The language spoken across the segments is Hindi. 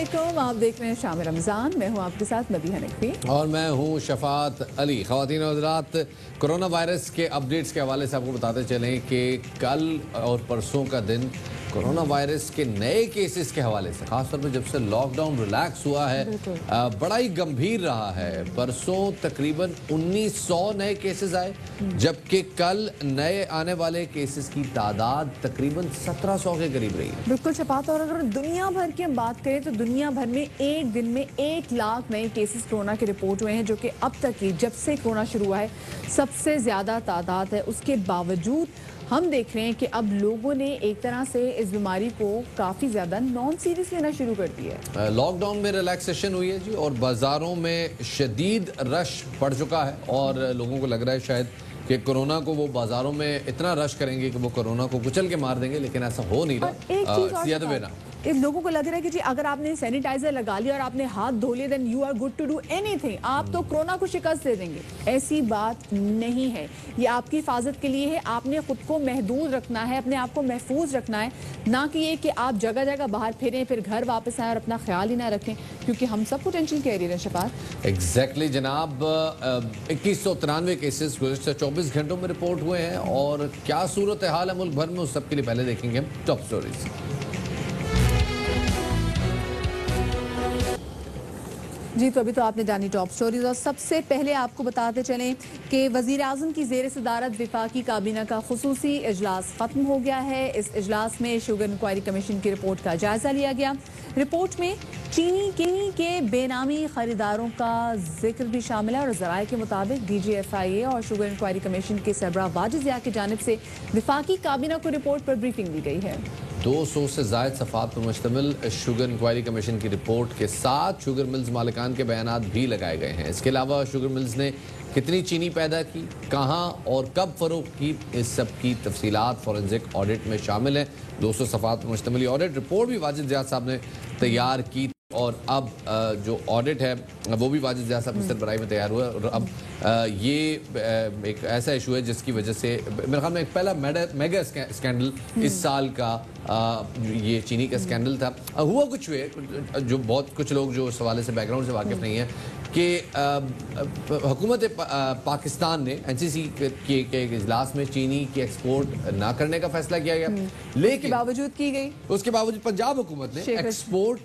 अस्सलामुअलैकुम, आप देख रहे हैं शाम रमज़ान। मैं हूं आपके साथ नबी हनफी और मैं हूं शफात अली। ख़वातीन और हज़रात, कोरोना वायरस के अपडेट्स के हवाले से आपको बताते चलें कि कल और परसों का दिन कोरोना वायरस के नए केसेस के हवाले से, ख़ासतौर पर जब से लॉकडाउन रिलैक्स हुआ है, बड़ा ही गंभीर रहा है। परसों तकरीबन 1900 नए केसेस आए, जबकि कल नए आने वाले केसेस की तादाद तकरीबन 1700 के करीब रही है। बिल्कुल शफात। और अगर दुनिया भर की हम बात करें तो दुनिया भर में एक दिन में 1 लाख नए केसेस कोरोना के रिपोर्ट हुए हैं, जो कि अब तक की जब से कोरोना शुरू हुआ है सबसे ज़्यादा तादाद है। उसके बावजूद हम देख रहे हैं कि अब लोगों ने एक तरह से इस बीमारी को काफ़ी ज़्यादा नॉन सीरियस लेना शुरू कर दिया है। लॉकडाउन में रिलैक्सेशन हुई है जी, और बाज़ारों में शदीद रश पड़ चुका है, और लोगों को लग रहा है शायद कि कोरोना को वो बाज़ारों में इतना रश करेंगे कि वो कोरोना को कुचल के मार देंगे, लेकिन ऐसा हो नहीं रहा। लोगों को लग रहा है कि जी अगर आपने सैनिटाइजर लगा लिया और आपने हाथ धो लिए, then you are good to do anything, आप तो कोरोना को शिकस्त दे देंगे। ऐसी बात नहीं है। ये आपकी हिफाजत के लिए है। आपने खुद को महदूद रखना है, अपने आप को महफूज रखना है, ना कि ये कि आप जगह जगह बाहर फिरें फिर घर वापस आए और अपना ख्याल ही ना रखें, क्योंकि हम सबको टेंशन कैरियर है शफात। एग्जैक्टली जनाब, 2193 केसेस गुज़श्ता 24 घंटों में रिपोर्ट हुए हैं। और क्या सूरत हाल है मुल्क भर में, उस सब के लिए पहले देखेंगे हम टॉप स्टोरीज। जी, तो अभी तो आपने जानी टॉप स्टोरीज, और सबसे पहले आपको बताते चलें कि वज़ीर आज़म की ज़ेर सदारत विफाकी काबीना का खुसूसी इजलास ख़त्म हो गया है। इस इजलास में शुगर इंक्वायरी कमीशन की रिपोर्ट का जायज़ा लिया गया। रिपोर्ट में चीनी के बेनामी खरीदारों का जिक्र भी शामिल है, और ज़राए के मुताबिक DGFIA और शुगर इंक्वायरी कमीशन के सरबराह वाजिद ज़िया की जानिब से विफाकी काबीना को रिपोर्ट पर ब्रीफिंग दी गई है। 200 से ज़ायद सफ़ात पर मुश्तमिल शुगर इंक्वायरी कमीशन की रिपोर्ट के साथ शुगर मिल्स मालिकान के बयानात भी लगाए गए हैं। इसके अलावा शुगर मिल्स ने कितनी चीनी पैदा की, कहाँ और कब फ़रोख्त की, इस सब की तफसीलात फॉरेंसिक ऑडिट में शामिल है। 200 सफ़ात पर मुश्तमिल ऑडिट रिपोर्ट भी वाजिद ज़िया साहब ने तैयार की, और अब जो ऑडिट है वो भी वाजिद ज़िया साहब की सरबराही में तैयार हुआ। और अब ये एक ऐसा इशू है जिसकी वजह से मेरे ख्याल में एक पहला मेगा स्कैंडल इस साल का ये चीनी का स्कैंडल था। हुआ कुछ हुए जो बहुत कुछ लोग जो इस हवाले से बैकग्राउंड से वाकिफ़ नहीं है कि हुकूमत पाकिस्तान ने NCC के इजलास में चीनी की एक्सपोर्ट ना करने का फैसला किया गया, लेकिन उसके बावजूद पंजाब हुकूमत ने एक्सपोर्ट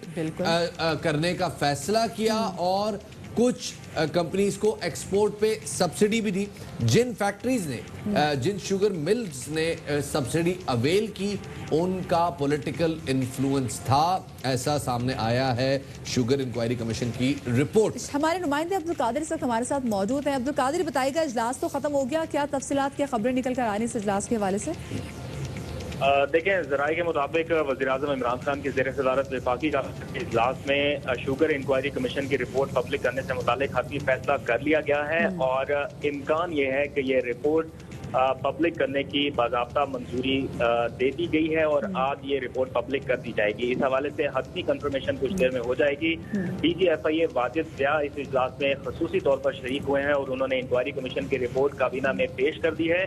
करने का फैसला किया, और कुछ कंपनीज को एक्सपोर्ट पे सब्सिडी भी दी। जिन फैक्ट्रीज ने जिन शुगर मिल्स ने सब्सिडी अवेल की, उनका पॉलिटिकल इन्फ्लुएंस था, ऐसा सामने आया है शुगर इंक्वायरी कमीशन की रिपोर्ट। हमारे नुमाइंदे अब्दुल कादिर इस वक्त हमारे साथ मौजूद हैं। अब्दुल कादिर, बताइएगा, इजलास तो खत्म हो गया, क्या तफसीलात, क्या खबरें निकल कर आ रही इस इजलास के हवाले से? देखें, ज़राए के मुताबिक वज़ीर-ए-आज़म इमरान खान की ज़ेर सदारत विफाकी का इजलास में शुगर इंक्वायरी कमीशन की रिपोर्ट पब्लिक करने से मुतालिक हतमी फैसला कर लिया गया है, और इम्कान ये है कि ये रिपोर्ट पब्लिक करने की बाज़ाब्ता मंजूरी दे दी गई है, और आज ये रिपोर्ट पब्लिक कर दी जाएगी। इस हवाले से हतमी कंफर्मेशन कुछ देर में हो जाएगी। DGFIA वाजिद ज़िया इस इजलास में खसूसी तौर पर शरीक हुए हैं, और उन्होंने इंक्वायरी कमीशन की रिपोर्ट काबीना में पेश कर दी है।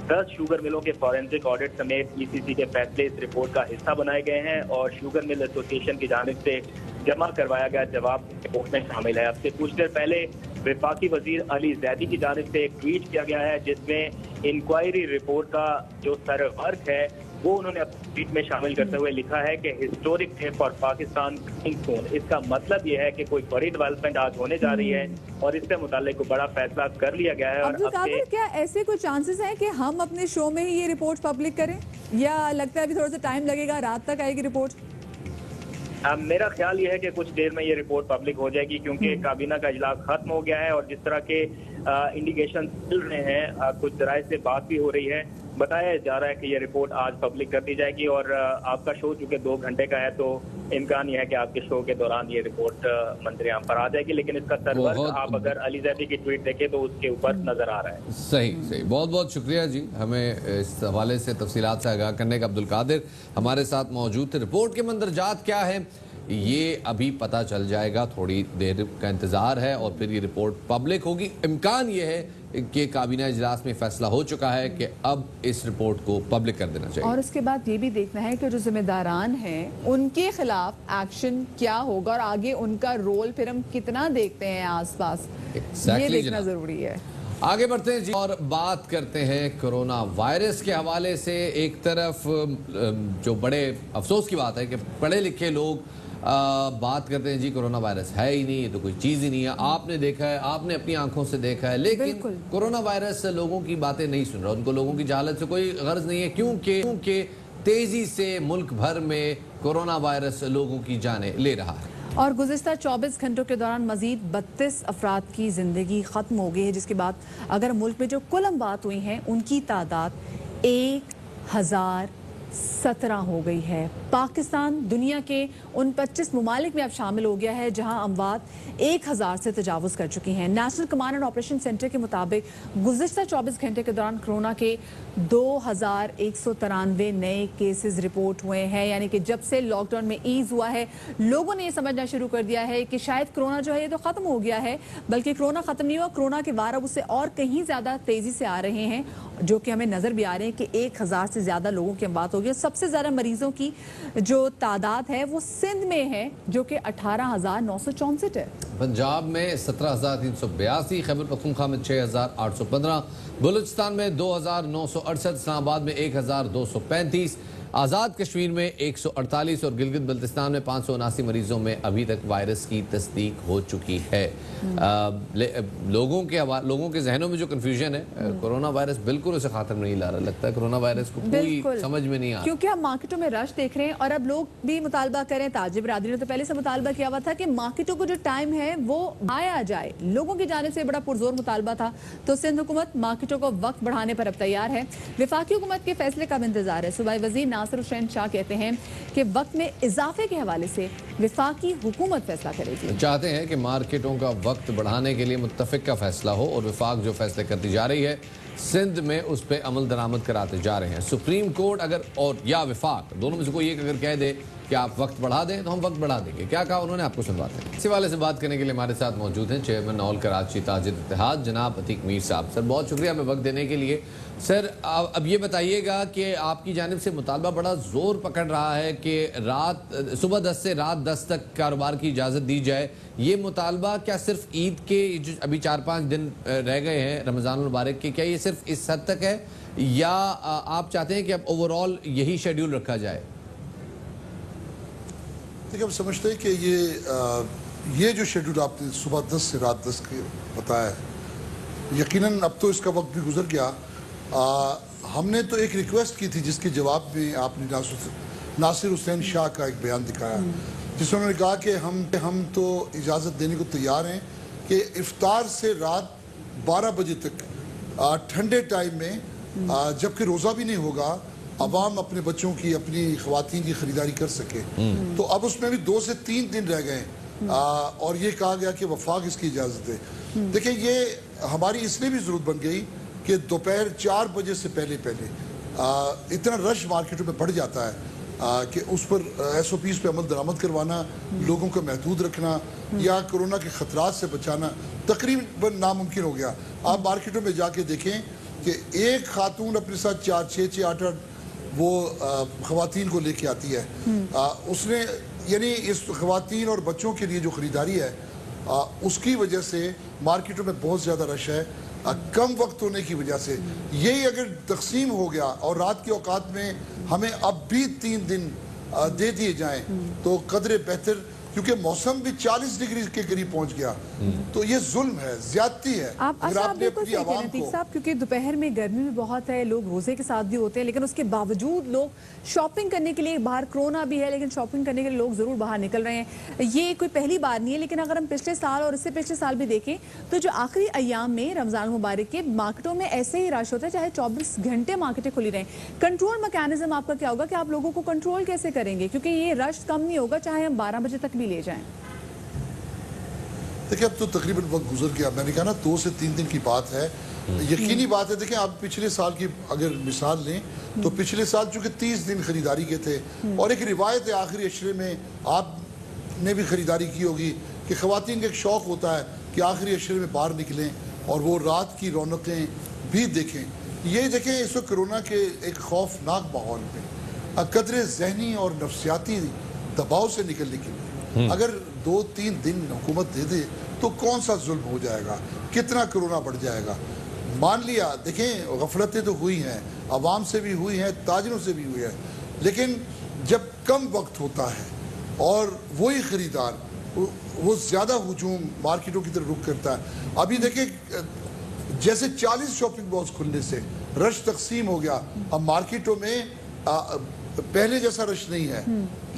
10 शुगर मिलों के फॉरेंसिक ऑडिट समेत ECC के फैसले इस रिपोर्ट का हिस्सा बनाए गए हैं, और शुगर मिल एसोसिएशन की जानिब से जमा करवाया गया जवाब रिपोर्ट में शामिल है। अब से कुछ देर पहले विफाकी वजीर अली जैदी की जानिब से एक ट्वीट किया गया है, जिसमें इंक्वायरी रिपोर्ट का जो सरवर्क है वो उन्होंने अपने ट्वीट में शामिल करते हुए लिखा है कि historic day for Pakistan coming soon. इसका मतलब ये है कि कोई बड़ी डेवलपमेंट आज होने जा रही है, और इससे मुताल्लिक कोई बड़ा फैसला कर लिया गया है। और क्या ऐसे कोई चांसेस हैं कि हम अपने शो में ही ये रिपोर्ट पब्लिक करें, या लगता है अभी थोड़ा सा टाइम लगेगा, रात तक आएगी रिपोर्ट? मेरा ख्याल ये है कि कुछ देर में ये रिपोर्ट पब्लिक हो जाएगी, क्योंकि काबीना का इजलास खत्म हो गया है, और जिस तरह के इंडिकेशन मिल रहे हैं, कुछ जराए से बात भी हो रही है, बताया जा रहा है कि ये रिपोर्ट आज पब्लिक कर दी जाएगी। और आपका शो चूंकि 2 घंटे का है, तो इम्कान ये है कि आपके शो के दौरान ये रिपोर्ट मंजर आम पर आ जाएगी, लेकिन इसका सर्वर आप अगर अली जैदी की ट्वीट देखें तो उसके ऊपर नजर आ रहा है। सही, बहुत बहुत शुक्रिया जी, हमें इस हवाले से तफसीलात से आगाह करने का। अब्दुल कादिर हमारे साथ मौजूद थे। रिपोर्ट के मंदरजात क्या है ये अभी पता चल जाएगा, थोड़ी देर का इंतजार है, और फिर ये रिपोर्ट पब्लिक होगी। इम्कान ये है के काबीना इजलास में फैसला हो चुका है कि अब इस रिपोर्ट को पब्लिक कर देना चाहिए। और उसके बाद ये भी देखना है कि जो जिम्मेदारान हैं उनके खिलाफ एक्शन क्या होगा और आगे उनका रोल फिर हम कितना देखते हैं आसपास, ये देखना जरूरी है। आगे बढ़ते हैं जी और बात करते हैं कोरोना वायरस के हवाले से। एक तरफ जो बड़े अफसोस की बात है कि पढ़े लिखे लोग बात करते हैं जी कोरोना वायरस है ही नहीं, ये तो कोई चीज़ ही नहीं है, आपने देखा है, आपने अपनी आंखों से देखा है, लेकिन कोरोना वायरस लोगों की बातें नहीं सुन रहा, उनको लोगों की जहालत से कोई गर्ज नहीं है, क्योंकि तेजी से मुल्क भर में कोरोना वायरस लोगों की जानें ले रहा है। और गुज़िश्ता 24 घंटों के दौरान मजीद 32 अफराद की ज़िंदगी ख़त्म हो गई है, जिसके बाद अगर मुल्क में जो कुल अमवात हुई हैं उनकी तादाद 1017 हो गई है। पाकिस्तान दुनिया के उन 25 ममालिक में अब शामिल हो गया है जहां अमवात 1000 से तजावुज़ कर चुकी हैं। National command and operation centre के मुताबिक गुज़िश्ता 24 घंटे के दौरान कोरोना के 2193 नए केसेस रिपोर्ट हुए हैं, यानी कि जब से लॉकडाउन में ईज हुआ है लोगों ने ये समझना शुरू कर दिया है कि शायद कोरोना जो है ये तो ख़त्म हो गया है, बल्कि कोरोना ख़त्म नहीं हुआ, कोरोना के वार अब उससे और कहीं ज़्यादा तेज़ी से आ रहे हैं, जो कि हमें नज़र भी आ रहे हैं कि 1000 से ज़्यादा लोगों की अमवात हो गई। सबसे ज़्यादा मरीजों की जो तादाद है वो सिंध में है जो कि 18,964 है। पंजाब में 17,382, खैबर पख्तूनख्वा में 6,815, बलूचिस्तान में 2,968, इस्लामाबाद में 1,235, आज़ाद कश्मीर में 148 और गिलगित बल्तिस्तान में 579 मरीजों में अभी तक वायरस की तस्दीक हो चुकी है। लोगों के जहनों में जो कन्फ्यूजन है, कोरोना वायरस बिल्कुल उसे खात्मा नहीं ला रहा, लगता है कोरोना वायरस को कोई समझ में नहीं आ रहा, क्योंकि हम मार्केटों में रश देख रहे हैं और अब लोग भी मुतालबा करें, ताजिर बरादरी ने तो पहले से मुतालबा किया हुआ था कि मार्केटों को जो टाइम है वो आया जाए, लोगों की जाने से बड़ा पुरजोर मुतालबा था, तो सिंध हुकूमत मार्केटों को वक्त बढ़ाने पर अब तैयार है। वफाकी हुकूमत के फैसले का इंतजार है। सूबाई वजीर नासिर हुसैन शाह कहते हैं कि वक्त में इजाफे के हवाले से वफाकी हुकूमत फैसला करेगी। चाहते हैं कि मार्केटों का वक्त बढ़ाने के लिए मुत्तफिक का फैसला हो और वफाक जो फैसले करती जा रही है सिंध में उस पर अमल दरामद कराते जा रहे हैं। सुप्रीम कोर्ट अगर और या वफाक दोनों में से कोई एक अगर कह दे कि आप वक्त बढ़ा दें तो हम वक्त बढ़ा देंगे। क्या कहा उन्होंने, आपको सुनवाते हैं। इसी वाले से बात करने के लिए हमारे साथ मौजूद हैं चेयरमैन ऑल कराची ताजिर इत्तेहाद जनाब अतीक मीर साहब। सर बहुत शुक्रिया हमें वक्त देने के लिए। सर अब ये बताइएगा कि आपकी जानिब से मुतालबा बड़ा जोर पकड़ रहा है कि सुबह 10 से रात 10 तक कारोबार की इजाज़त दी जाए, ये मुतालबा क्या सिर्फ ईद के जो अभी 4-5 दिन रह गए हैं रमज़ान मुबारक के, क्या ये सिर्फ इस हद तक है या आप चाहते हैं कि अब ओवरऑल यही शेड्यूल रखा जाए? देखिए हम समझते हैं कि ये जो शेड्यूल आपने सुबह 10 से रात 10 के बताया है, यकीनन अब तो इसका वक्त भी गुजर गया। हमने तो एक रिक्वेस्ट की थी जिसके जवाब में आपने नासिर हुसैन शाह का एक बयान दिखाया जिसमें उन्होंने कहा कि हम तो इजाज़त देने को तैयार हैं कि इफ्तार से रात 12 बजे तक ठंडे टाइम में जबकि रोज़ा भी नहीं होगा अवाम अपने बच्चों की अपनी ख़वातीन की ख़रीदारी कर सके। तो अब उसमें भी 2 से 3 दिन रह गए और ये कहा गया कि वफाक इसकी इजाज़त दे। देखिए ये हमारी इसलिए भी ज़रूरत बन गई कि दोपहर 4 बजे से पहले इतना रश मार्केटों में बढ़ जाता है कि उस पर SOPs पे अमल दरामद करवाना, लोगों को महदूद रखना या कोरोना के ख़तरात से बचाना तकरीबन नामुमकिन हो गया। आप मार्केटों में जाके देखें कि एक खातून अपने साथ 4, 6, 8 वो ख़वातीन को लेके आती है। उसने यानी इस ख़वातीन और बच्चों के लिए जो ख़रीदारी है उसकी वजह से मार्केटों में बहुत ज़्यादा रश है। कम वक्त होने की वजह से यही अगर तकसीम हो गया और रात के औकात में हमें अब भी 3 दिन दे दिए जाएं तो कदरे बेहतर, क्योंकि मौसम भी 40 डिग्री के करीब पहुंच गया तो ये जुल्म है, ज्यादती है। आप बिल्कुल सही कह रहे हैं अतीक साहब, क्योंकि दोपहर में गर्मी भी बहुत है, लोग रोजे के साथ भी होते हैं, लेकिन उसके बावजूद लोग शॉपिंग करने के लिए बाहर, कोरोना भी है लेकिन शॉपिंग करने के लिए लोग जरूर बाहर निकल रहे हैं। ये कोई पहली बार नहीं है, लेकिन अगर हम पिछले साल और इससे पिछले साल भी देखें तो जो आखिरी अयाम में रमजान मुबारक के मार्केटों में ऐसे ही रश होता है, चाहे 24 घंटे मार्केटें खुली रहें। कंट्रोल मैकेनिज्म आपका क्या होगा कि आप लोगों को कंट्रोल कैसे करेंगे, क्योंकि ये रश कम नहीं होगा चाहे हम 12 बजे तक भी ले जाएं। देखिए अब तो तकरीबन वक्त गुजर गया, मैंने कहा ना 2 से 3 दिन की बात है, यकीनी बात है। देखिए आप पिछले साल की अगर मिसाल लें तो पिछले साल चूंकि 30 दिन खरीदारी के थे और एक रिवायत है आखिरी अशरे में आपने भी खरीदारी की होगी कि ख़वातीन का एक शौक़ होता है कि आखिरी अशरे में बाहर निकलें और वो रात की रौनकें भी देखें। ये देखें इस वक्त कोरोना के एक खौफनाक माहौल में कदरे जहनी और नफ्सियाती दबाव से निकलने के लिए अगर 2-3 दिन हुकूमत दे दे तो कौन सा जुल्म हो जाएगा, कितना कोरोना बढ़ जाएगा। मान लिया, देखें गफलतें तो हुई हैं, आवाम से भी हुई हैं, ताजिरों से भी हुई है, लेकिन जब कम वक्त होता है और वही खरीदार वो ज़्यादा हुजूम मार्केटों की तरफ रुख करता है। अभी देखें जैसे 40 शॉपिंग मॉल्स खुलने से रश तकसीम हो गया, अब मार्केटों में पहले जैसा रश नहीं है,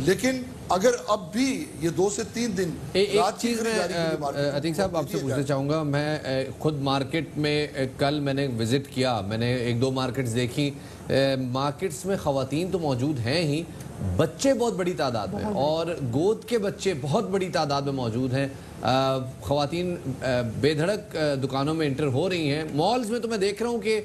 लेकिन अगर अब भी ये 2 से 3 दिन एक चीज़ मैं अतीक साहब आपसे पूछना चाहूँगा। मैं खुद मार्केट में कल मैंने विज़िट किया, मैंने 1-2 मार्केट्स देखी। मार्केट्स में ख़वातीन तो मौजूद हैं ही, बच्चे बहुत बड़ी तादाद में और गोद के बच्चे बहुत बड़ी तादाद में मौजूद हैं। ख़वातीन बेधड़क दुकानों में इंटर हो रही हैं। मॉल्स में तो मैं देख रहा हूँ कि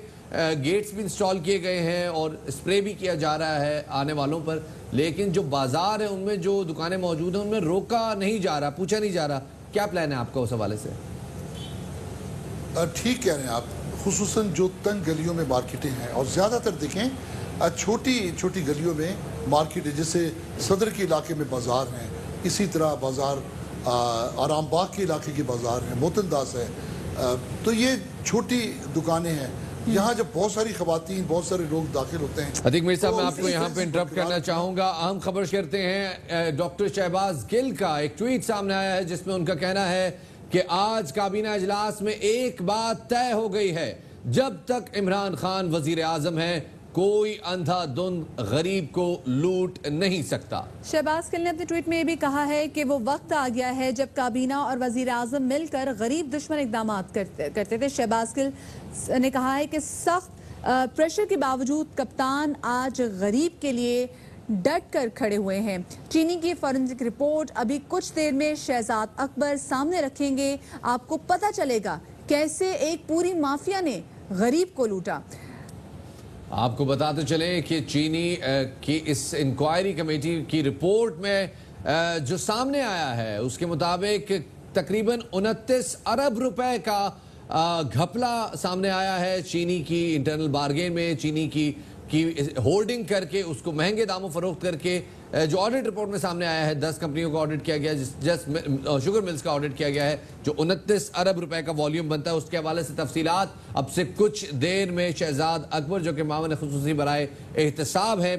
गेट्स भी इंस्टॉल किए गए हैं और स्प्रे भी किया जा रहा है आने वालों पर, लेकिन जो बाजार है उनमें जो दुकानें मौजूद हैं उनमें रोका नहीं जा रहा, पूछा नहीं जा रहा। क्या प्लान है आपका उस हवाले से? ठीक कह रहे हैं आप, खुसूसन जो तंग गलियों में मार्केटें हैं और ज़्यादातर देखें छोटी छोटी गलियों में मार्केट है, जैसे सदर के इलाके में बाज़ार हैं, इसी तरह बाज़ार आरामबाग के इलाके के बाज़ार हैं, मोतनदास है, तो ये छोटी दुकानें हैं। यहाँ जब बहुत सारी खवातीन, बहुत सारे लोग दाखिल होते हैं। अतीक मीर साहब, मैं आपको यहाँ पे इंटरप्ट करना चाहूँगा। अहम खबर करते हैं डॉक्टर शहबाज गिल का एक ट्वीट सामने आया है जिसमें उनका कहना है कि आज काबीना इजलास में एक बात तय हो गई है, जब तक इमरान खान वजीर आजम है कोई अंधाधुंध गरीब को लूट नहीं सकता। शहबाज गिल ने अपने ट्वीट में ये भी कहा है कि वो वक्त आ गया है जब काबीना और वजीर आजम मिलकर गरीब दुश्मन इकदाम करते थे। शहबाज गिल ने कहा है कि सख्त प्रेशर के बावजूद कप्तान आज गरीब के लिए डट कर खड़े हुए हैं। चीनी की फॉरेंसिक रिपोर्ट अभी कुछ देर में शहजाद अकबर सामने रखेंगे, आपको पता चलेगा कैसे एक पूरी माफिया ने गरीब को लूटा। आपको बताते चले कि चीनी की इस इंक्वायरी कमेटी की रिपोर्ट में जो सामने आया है उसके मुताबिक तकरीबन 29 अरब रुपए का घपला सामने आया है। चीनी की इंटरनल बार्गेन में चीनी की होल्डिंग करके उसको महंगे दामों फरोख्त करके, जो ऑडिट रिपोर्ट में सामने आया है 10 कंपनियों का ऑडिट किया गया, जस्ट शुगर मिल्स का ऑडिट किया गया है, जो 29 अरब रुपए का वॉल्यूम बनता है। उसके हवाले से तफसीलात अब से कुछ देर में शहजाद अकबर जो कि मामले खुसूसी बराए एहतसाब है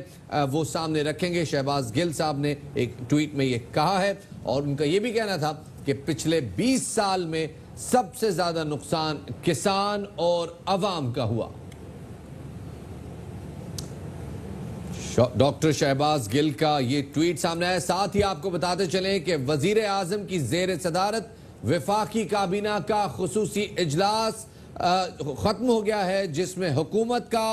वो सामने रखेंगे। शहबाज गिल साहब ने एक ट्वीट में ये कहा है और उनका ये भी कहना था कि पिछले 20 साल में सबसे ज्यादा नुकसान किसान और अवाम का हुआ। डॉक्टर शहबाज गिल का ये ट्वीट सामने आया। साथ ही आपको बताते चलें कि वजीर आजम की जेर सदारत वफाकी काबीना का खुसूसी इजलास खत्म हो गया है, जिसमें हुकूमत का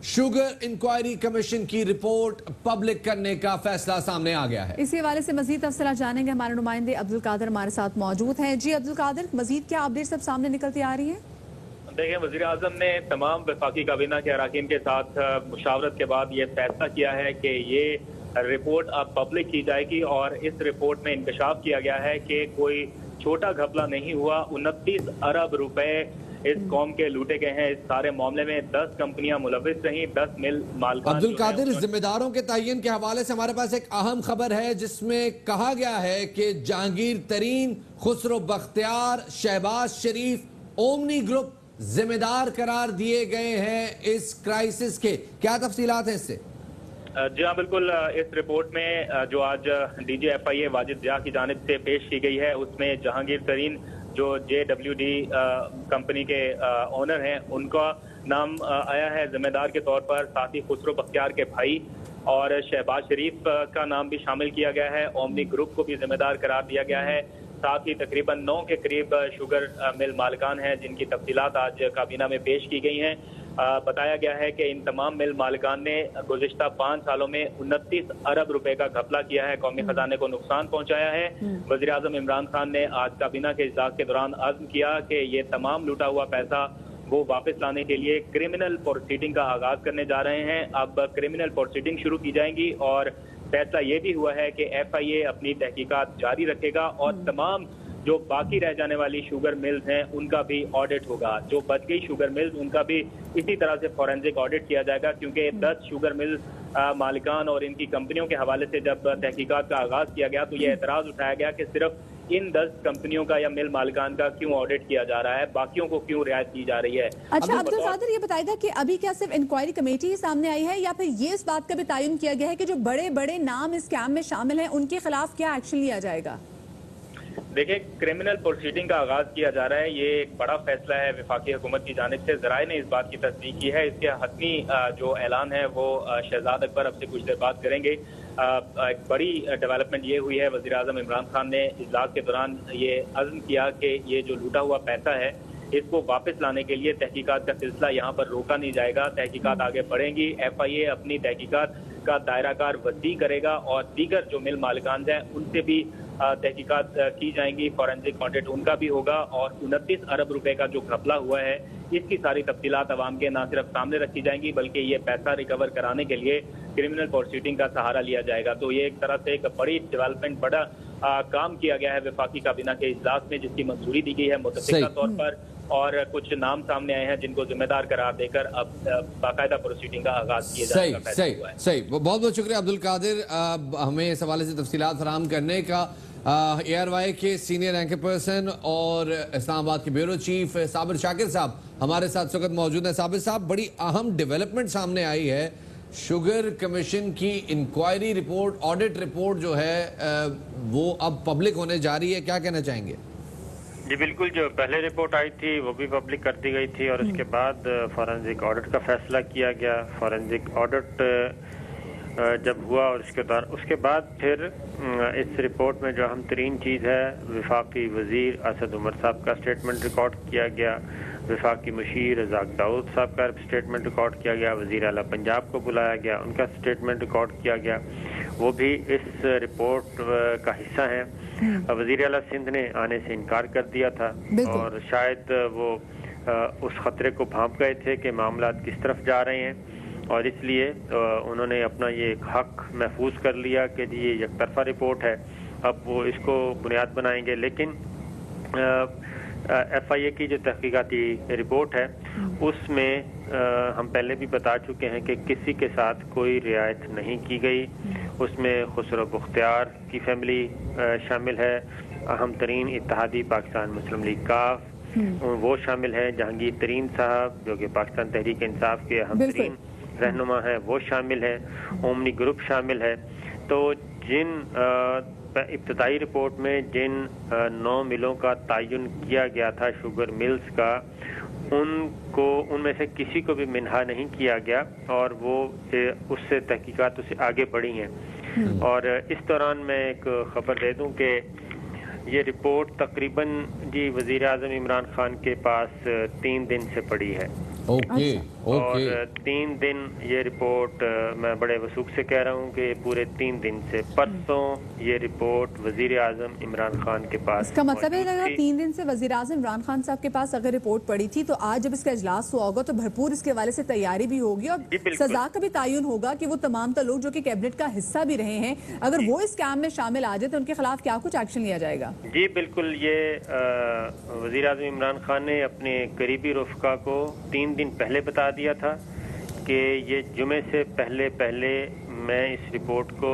शुगर इंक्वायरी कमीशन की रिपोर्ट पब्लिक करने का फैसला सामने आ गया है। इसी हवाले से मजीद तफसीलात जानेंगे, हमारे नुमाइंदे अब्दुल कादिर हमारे साथ मौजूद हैं। जी अब्दुल कादिर, मजीद क्या अपडेट सब सामने निकलती आ रही है? देखिए, वज़ीर आज़म ने तमाम वफाकी काबीना के अराकीन के साथ मुशावरत के बाद ये फैसला किया है कि ये रिपोर्ट अब पब्लिक की जाएगी और इस रिपोर्ट में इंकशाफ किया गया है कि कोई छोटा घपला नहीं हुआ। 29 अरब रुपए इस कौम के लूटे गए हैं। इस सारे मामले में 10 कंपनियां मुलविस रहीं, 10 मिल मालिकान। अब्दुल कादिर, जिम्मेदारों के तयन के हवाले से हमारे पास एक अहम खबर है जिसमें कहा गया है कि जहांगीर तरीन, खुसरो बख्तियार, शहबाज शरीफ, ओमनी ग्रुप जिम्मेदार करार दिए गए हैं इस क्राइसिस के। क्या तफसीलात हैं इससे? जी हाँ, बिल्कुल। इस रिपोर्ट में जो आज डीजी FIA वाजिद जिया की जानिब से पेश की गई है उसमें जहांगीर तरीन जो JWD कंपनी के ओनर हैं उनका नाम आया है जिम्मेदार के तौर पर। साथ ही खुसरो बख्तियार के भाई और शहबाज शरीफ का नाम भी शामिल किया गया है। ओमनी ग्रुप को भी जिम्मेदार करार दिया गया है। साथ ही तकरीबन 9 के करीब शुगर मिल मालिकान हैं जिनकी तफसीलात आज काबीना में पेश की गई हैं। बताया गया है कि इन तमाम मिल मालिकान ने गुज़िश्ता 5 सालों में 29 अरब रुपए का घपला किया है, कौमी खजाने को नुकसान पहुंचाया है। वज़ीर आज़म इमरान खान ने आज काबीना के इजलास के दौरान अज़्म किया कि ये तमाम लूटा हुआ पैसा वो वापस लाने के लिए क्रिमिनल प्रोसीडिंग का आगाज करने जा रहे हैं। अब क्रिमिनल प्रोसीडिंग शुरू की जाएंगी और फैसला ये भी हुआ है कि FIA अपनी तहकीकात जारी रखेगा और तमाम जो बाकी रह जाने वाली शुगर मिल्स हैं उनका भी ऑडिट होगा। जो बच गई शुगर मिल्स उनका भी इसी तरह से फॉरेंसिक ऑडिट किया जाएगा, क्योंकि 10 शुगर मिल्स मालिकान और इनकी कंपनियों के हवाले से जब तहकीकात का आगाज किया गया तो ये एतराज उठाया गया कि सिर्फ इन 10 कंपनियों का या मिल मालिकान का क्यों ऑडिट किया जा रहा है, बाकियों को क्यों रियायत की जा रही है। अच्छा अब्दुल कादिर, ये बताएगा कि अभी क्या सिर्फ इंक्वायरी कमेटी ही सामने आई है या फिर ये इस बात का भी तयन किया गया है कि जो बड़े बड़े नाम इस स्कैम में शामिल हैं उनके खिलाफ क्या एक्शन लिया जाएगा? देखिए, क्रिमिनल प्रोसीडिंग का आगाज किया जा रहा है। ये एक बड़ा फैसला है वफाकी हुकूमत की जानिब से। ज़राए ने इस बात की तस्दीक की है। इसके हतमी जो ऐलान है वो शहजाद अकबर अब से कुछ देर बाद करेंगे। एक बड़ी डेवलपमेंट ये हुई है, वज़ीर आज़म इमरान खान ने इजलास के दौरान ये अज़्म किया कि ये जो लूटा हुआ पैसा है इसको वापस लाने के लिए तहकीकात का सिलसिला यहाँ पर रोका नहीं जाएगा। तहकीकात आगे बढ़ेंगी। FIA अपनी तहकीकात का दायराकार वसी करेगा और दीगर जो मिल मालिकान हैं उनसे भी तहकीकात की जाएंगी। फॉरेंसिक ऑडिट उनका भी होगा और 29 अरब रुपए का जो घपला हुआ है इसकी सारी तफसीलात अवाम के न सिर्फ सामने रखी जाएंगी बल्कि ये पैसा रिकवर कराने के लिए क्रिमिनल प्रोसीडिंग का सहारा लिया जाएगा। तो ये एक तरह से एक बड़ी डेवलपमेंट, बड़ा काम किया गया है वफाकी काबीना के इजलास में, जिसकी मंजूरी दी गई है मुतफ़िका तौर पर, और कुछ नाम सामने आए हैं जिनको जिम्मेदार करार देकर अब बाकायदा प्रोसीडिंग का आगाज किया जाएगा। सही। बहुत बहुत शुक्रिया अब्दुल कादिर, हमें इस हवाले से तफसीलात फराहम करने का। ARY के सीनियर एंकर पर्सन और इस्लामाबाद के ब्यूरो चीफ साबिर शाकिर साहब हमारे साथ इस वक्त मौजूद हैं। साबिर साहब, बड़ी अहम डेवलपमेंट सामने आई है। शुगर कमीशन की इंक्वायरी रिपोर्ट, ऑडिट रिपोर्ट जो है वो अब पब्लिक होने जा रही है, क्या कहना चाहेंगे? जी बिल्कुल, जो पहले रिपोर्ट आई थी वो भी पब्लिक कर दी गई थी और उसके बाद फॉरेंसिक ऑडिट का फैसला किया गया। फॉरेंसिक ऑडिट जब हुआ और उसके बाद फिर इस रिपोर्ट में जो अहम तरीन चीज़ है, वफाकी वज़ीर असद उमर साहब का स्टेटमेंट रिकॉर्ड किया गया, वफाकी मुशीर रज़ाक दाऊद साहब का स्टेटमेंट रिकॉर्ड किया गया, वज़ीर आला पंजाब को बुलाया गया, उनका स्टेटमेंट रिकॉर्ड किया गया, वो भी इस रिपोर्ट का हिस्सा है। वज़ीर आला सिंध ने आने से इनकार कर दिया था और शायद वो उस खतरे को भांप गए थे कि मामला किस तरफ जा रहे हैं और इसलिए उन्होंने अपना ये हक महफूज कर लिया कि ये एकतरफा रिपोर्ट है, अब वो इसको बुनियाद बनाएंगे। लेकिन FIA की जो तहकीकाती रिपोर्ट है उसमें हम पहले भी बता चुके हैं कि किसी के साथ कोई रियायत नहीं की गई। उसमें खुसरो बुख्तियार की फैमिली शामिल है, अहम तरीन इत्तेहादी पाकिस्तान मुस्लिम लीग काफ वो शामिल है, जहांगीर तरीन साहब जो कि पाकिस्तान तहरीक इंसाफ के अहम तरीन रहनुमा है वो शामिल है, ओमनी ग्रुप शामिल है। तो जिन इब्तदाई रिपोर्ट में जिन 9 मिलों का तयन किया गया था शुगर मिल्स का, उनमें से किसी को भी मिन्हा नहीं किया गया और वो उससे तहकीकात उससे आगे बढ़ी हैं। और इस दौरान मैं एक खबर दे दूं कि ये रिपोर्ट तकरीबन जी वज़ीर आज़म इमरान खान के पास 3 दिन से पड़ी है। ओके। और 3 दिन ये रिपोर्ट मैं बड़े वसूख से कह रहा हूँ कि पूरे 3 दिन से, परसों ये रिपोर्ट वज़ीर आज़म इमरान खान के पास। इसका मतलब है अगर 3 दिन से वज़ीर आज़म इमरान खान साहब के पास अगर रिपोर्ट पड़ी थी तो आज जब इसका इजलास हुआ होगा तो भरपूर इसके हवाले से तैयारी भी होगी और सजा का भी तयन होगा कि वो तमाम लोग जो कि कैबिनेट का हिस्सा भी रहे हैं, अगर वो इस काम में शामिल आ जाए तो उनके खिलाफ क्या कुछ एक्शन लिया जाएगा? जी बिल्कुल, ये वज़ीर आज़म इमरान खान ने अपने करीबी रफ़का को 3 दिन पहले बता दिया था कि ये जुमे से पहले मैं इस रिपोर्ट को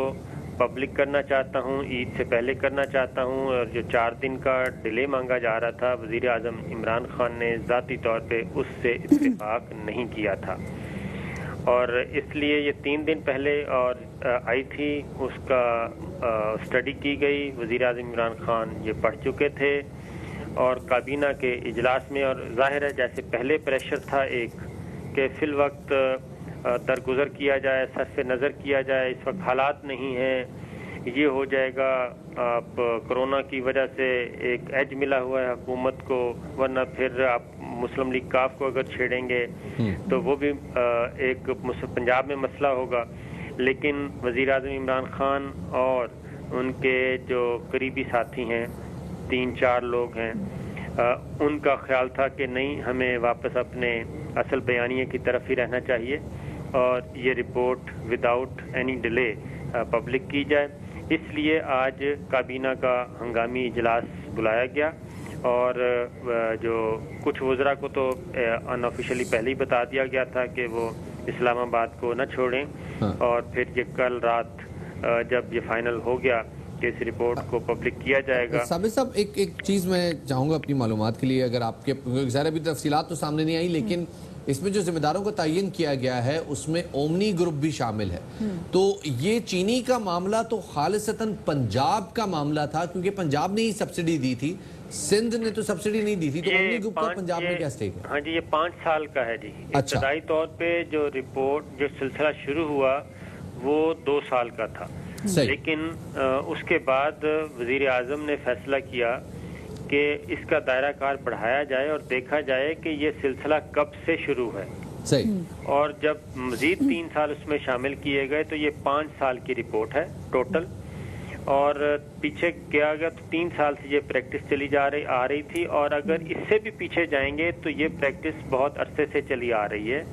पब्लिक करना चाहता हूँ, ईद से पहले करना चाहता हूँ। और जो 4 दिन का डिले मांगा जा रहा था, वज़ीर आज़म इमरान खान ने ज़ाती तौर पे उससे इत्तेफाक नहीं किया था और इसलिए ये 3 दिन पहले और आई थी, उसका स्टडी की गई। वज़ीर आज़म इमरान खान ये पढ़ चुके थे और काबीना के इजलास में, और जाहिर है जैसे पहले प्रेशर था एक कि फिल वक्त दरगुजर किया जाए, सरफ़ नज़र किया जाए, इस वक्त हालात नहीं हैं, ये हो जाएगा। आप कोरोना की वजह से एक एज मिला हुआ है हुकूमत को, वरना फिर आप मुस्लिम लीग काफ को अगर छेड़ेंगे तो वो भी एक पंजाब में मसला होगा। लेकिन वज़ीर आज़म इमरान खान और उनके जो करीबी साथी हैं, 3-4 लोग हैं, उनका ख्याल था कि नहीं, हमें वापस अपने असल बयानिए की तरफ ही रहना चाहिए और ये report without any delay public की जाए। इसलिए आज काबीना का हंगामी इजलास बुलाया गया और जो कुछ वज़रा को तो अनऑफिशियली पहले ही बता दिया गया था कि वो इस्लामाबाद को न छोड़ें। हाँ। और फिर ये कल रात जब ये फाइनल हो गया कि इस रिपोर्ट को पब्लिक किया जाएगा। साबिर साहब, एक चीज़ मैं चाहूँगा अपनी मालूमात के लिए, अगर आपके ज़ाहिर अभी तफसीलात तो सामने नहीं आई, लेकिन इसमें जो जिम्मेदारों को तयन किया गया है उसमें ओमनी ग्रुप भी शामिल है। तो ये चीनी का मामला तो खालिसतन पंजाब का मामला था, क्योंकि पंजाब ने ही सब्सिडी दी थी, सिंध ने तो सब्सिडी नहीं दी थी। तो ओमनी ग्रुप का पंजाब में क्या स्टेक है? हाँ जी, ये 5 साल का है जी। अच्छा। इब्तदाई तौर पे जो रिपोर्ट जो सिलसिला शुरू हुआ वो 2 साल का था, लेकिन उसके बाद वजीर आजम ने फैसला किया कि इसका दायरा कार बढ़ाया जाए और देखा जाए कि ये सिलसिला कब से शुरू है। सही। और जब मजीद 3 साल उसमें शामिल किए गए तो ये 5 साल की रिपोर्ट है टोटल। और पीछे किया गया तो 3 साल से ये प्रैक्टिस चली आ रही थी, और अगर इससे भी पीछे जाएंगे तो ये प्रैक्टिस बहुत अरसे से चली आ रही है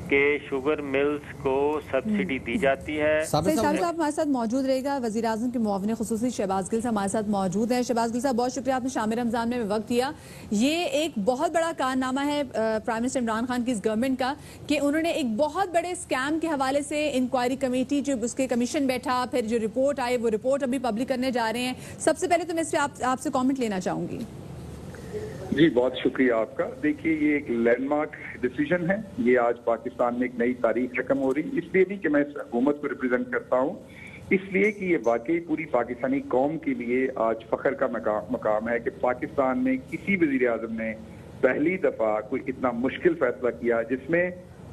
कि शुगर मिल्स को सब्सिडी दी जाती है। साहब हमारे साथ मौजूद रहेगा। वज़ीर आज़म के मुआविन खुसूसी शहबाज गिल साहब हमारे साथ मौजूद हैं। शहबाज गिल साहब, बहुत शुक्रिया, आपने शामिल रमज़ान में वक्त दिया। ये एक बहुत बड़ा कारनामा है प्राइम मिनिस्टर इमरान खान की इस गवर्नमेंट का कि उन्होंने एक बहुत बड़े स्कैम के हवाले से इंक्वायरी कमेटी, जो उसके कमीशन बैठा, फिर जो रिपोर्ट आई वो रिपोर्ट अभी पब्लिक करने जा रहे हैं। सबसे पहले तो मैं इस पर आपसे कॉमेंट लेना चाहूँगी। जी, बहुत शुक्रिया आपका। देखिए, ये एक लैंडमार्क डिसीजन है। ये आज पाकिस्तान में एक नई तारीख रकम हो रही, इसलिए नहीं कि मैं इस हुकूमत को रिप्रेजेंट करता हूँ, इसलिए कि ये वाकई पूरी पाकिस्तानी कौम के लिए आज फख्र का मकाम है कि पाकिस्तान में किसी वज़ीर आज़म ने पहली दफ़ा कोई इतना मुश्किल फैसला किया, जिसमें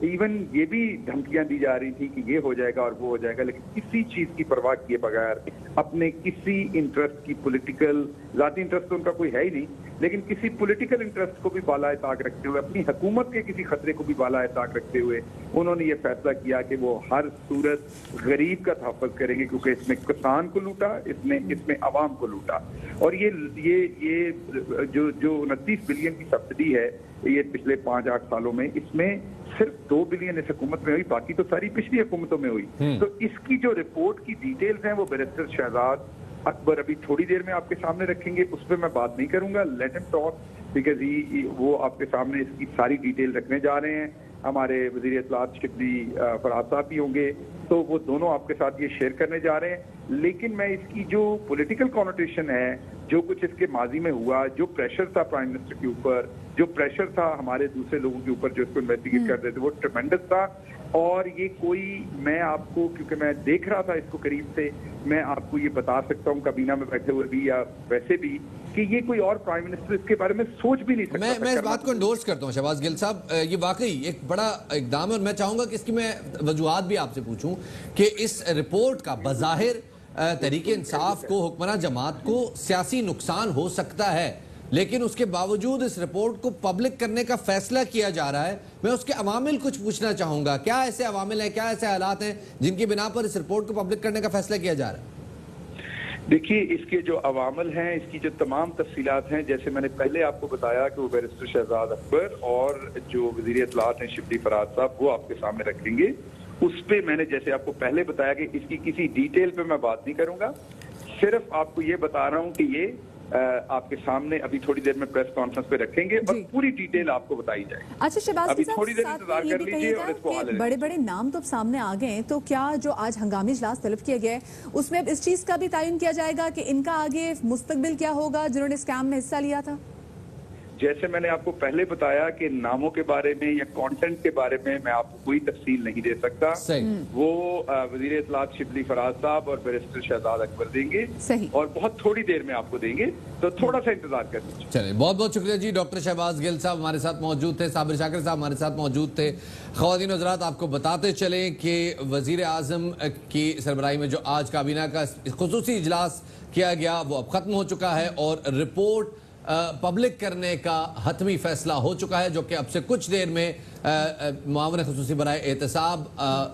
इवन ये भी धमकियां दी जा रही थी कि ये हो जाएगा और वो हो जाएगा, लेकिन किसी चीज की परवाह किए बगैर अपने किसी इंटरेस्ट की पॉलिटिकल, जाती इंटरेस्ट तो उनका कोई है ही नहीं, लेकिन किसी पॉलिटिकल इंटरेस्ट को भी बालाए ताक रखते हुए, अपनी हुकूमत के किसी खतरे को भी बालाए ताक रखते हुए उन्होंने ये फैसला किया कि वो हर सूरत गरीब का तहफ़्फ़ुज़ करेंगे, क्योंकि इसमें किसान को लूटा, इसमें आवाम को लूटा। और ये जो 29 बिलियन की सब्सिडी है ये पिछले 5-8 सालों में, इसमें सिर्फ 2 बिलियन इस हुकूमत में हुई, बाकी तो सारी पिछली हुकूमतों में हुई। तो इसकी जो रिपोर्ट की डिटेल्स हैं वो बैरिस्टर शहजाद अकबर अभी थोड़ी देर में आपके सामने रखेंगे, उस पर मैं बात नहीं करूंगा। लेट हिम टॉक, बिकॉज वो आपके सामने इसकी सारी डिटेल रखने जा रहे हैं। हमारे वज़ीर इत्तलात शिबली फराज साहब भी होंगे, तो वो दोनों आपके साथ ये शेयर करने जा रहे हैं। लेकिन मैं इसकी जो पॉलिटिकल कॉनोटेशन है, जो कुछ इसके माजी में हुआ, जो प्रेशर था प्राइम मिनिस्टर के ऊपर, जो प्रेशर था हमारे दूसरे लोगों के ऊपर जो इसको इन्वेस्टिगेट कर रहे थे, वो ट्रेमेंडस था। और ये कोई, मैं आपको, क्योंकि मैं देख रहा था इसको करीब से, मैं आपको ये बता सकता हूँ काबीना में बैठे हुए भी या वैसे भी, कि ये कोई और प्राइम मिनिस्टर इसके बारे में सोच भी नहीं सकता। मैं इस बात को एंडोर्स करता हूँ शहबाज गिल साहब, ये वाकई एक बड़ा इकदाम है, और मैं चाहूंगा कि इसकी मैं वजूहात भी आपसे पूछूं कि इस रिपोर्ट का बज़ाहिर तहरीक इंसाफ को, हुक्मरान जमात को सियासी नुकसान हो सकता है, लेकिन उसके बावजूद इस रिपोर्ट को पब्लिक करने का फैसला किया जा रहा है। मैं उसके अवामिल कुछ पूछना चाहूंगा, क्या ऐसे अवामिल हैं, क्या ऐसे हालात हैं जिनकी बिना पर इस रिपोर्ट को पब्लिक करने का फैसला किया जा रहा है? देखिए, इसके जो अवामिल हैं, इसकी जो तमाम तफसीलात हैं, जैसे मैंने पहले आपको बताया कि वो बैरिस्टर शहजाद अकबर और जो वज़ीर इत्तलात हैं शिबली फराज साहब, वो आपके सामने रखेंगे। उस पर मैंने जैसे आपको पहले बताया कि इसकी किसी डिटेल पे मैं बात नहीं करूंगा, सिर्फ आपको ये बता रहा हूँ कि ये आपके सामने अभी थोड़ी देर में प्रेस कॉन्फ्रेंस पे रखेंगे और पूरी डिटेल आपको बताई जाएगी। अच्छा शहबाज, अभी थोड़ी देर इंतजार कर लीजिए और इसको हाल बड़े बड़े नाम तो अब सामने आ गए हैं, तो क्या जो आज हंगामी इजलास तलब किया गया है उसमें अब इस चीज का भी तयन किया जाएगा कि इनका आगे मुस्तकबिल क्या होगा जिन्होंने स्कैम में हिस्सा लिया था? जैसे मैंने आपको पहले बताया कि नामों के बारे में या कंटेंट के बारे में मैं आपको कोई तफसील नहीं दे सकता। वो वज़ीर इत्तलात शिबली फराज साहब और बैरिस्टर शहजाद अकबर देंगे और बहुत थोड़ी देर में आपको देंगे, तो थोड़ा सा इंतजार कर लीजिए। चलिए, बहुत बहुत शुक्रिया जी। डॉक्टर शहबाज गिल साहब हमारे साथ मौजूद थे, साबिर शाकिर साहब हमारे साथ मौजूद थे। ख़वातीन हज़रात, आपको बताते चलें कि वज़ीर आज़म की सरबराही में जो आज काबीना का खुसूसी इजलास किया गया वो अब ख़त्म हो चुका है और रिपोर्ट पब्लिक करने का हतमी फैसला हो चुका है, जो कि अब से कुछ देर में मुआवने खुसूसी बराए एहतसाब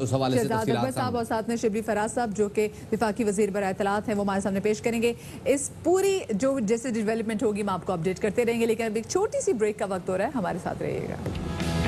उस हवाले से तफसीलात साहब और साथ में शिबली फराज साहब जो कि विफाकी वजीर बराए इत्तलात हैं, वो हमारे सामने पेश करेंगे। इस पूरी जो जैसे डेवलपमेंट होगी हम आपको अपडेट करते रहेंगे, लेकिन अब एक छोटी सी ब्रेक का वक्त हो रहा है, हमारे साथ रहिएगा।